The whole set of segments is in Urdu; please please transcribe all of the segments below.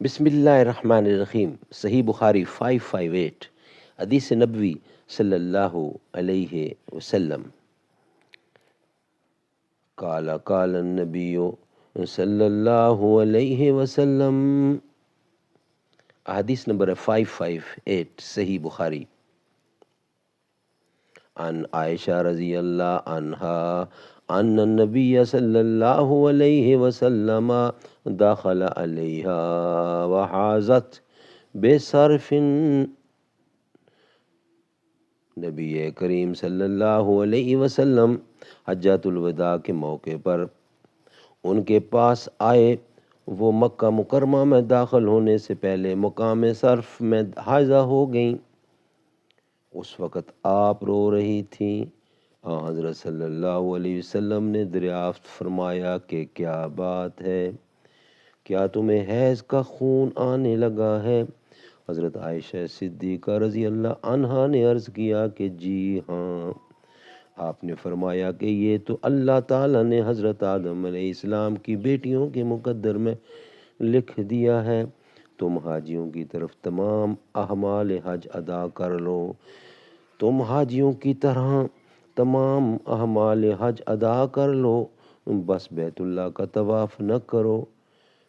بسم اللہ الرحمن الرحیم۔ صحیح بخاری 558، حدیث نبوی صلی اللہ علیہ وسلم۔ قال قال النبی صلی اللہ علیہ وسلم۔ حدیث نمبر 558، صحیح بخاری۔ عن عائشہ رضی اللہ عنہا ان النبی صلی اللہ علیہ وسلم دخل علیہا وحازت بصرف۔ نبی کریم صلی اللہ علیہ وسلم حجۃ الوداع کے موقع پر ان کے پاس آئے۔ وہ مکہ مکرمہ میں داخل ہونے سے پہلے مقام صرف میں حائضہ ہو گئیں۔ اس وقت آپ رو رہی تھیں۔ حضرت صلی اللہ علیہ وسلم نے دریافت فرمایا کہ کیا بات ہے؟ کیا تمہیں حیض کا خون آنے لگا ہے؟ حضرت عائشہ صدیقہ رضی اللہ عنہا نے عرض کیا کہ جی ہاں۔ آپ نے فرمایا کہ یہ تو اللہ تعالیٰ نے حضرت آدم علیہ السلام کی بیٹیوں کے مقدر میں لکھ دیا ہے۔ تم حاجیوں کی طرف تمام اعمال حج ادا کر لو۔ تم حاجیوں کی طرح تمام اعمال حج ادا کر لو، بس بیت اللہ کا طواف نہ کرو۔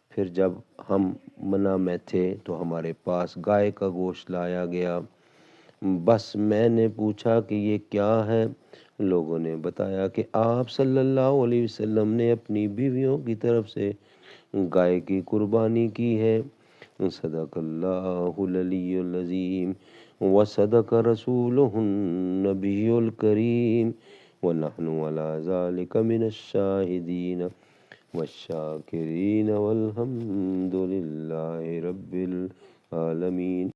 پھر جب ہم منی میں تھے تو ہمارے پاس گائے کا گوشت لایا گیا۔ بس میں نے پوچھا کہ یہ کیا ہے؟ لوگوں نے بتایا کہ آپ صلی اللہ علیہ وسلم نے اپنی بیویوں کی طرف سے گائے کی قربانی کی ہے۔ صدق اللہ العلی العظیم وصدق رسولہ النبی الکریم ونحن علی ذلک من الشاہدین والشاکرین والحمد للہ رب العالمین۔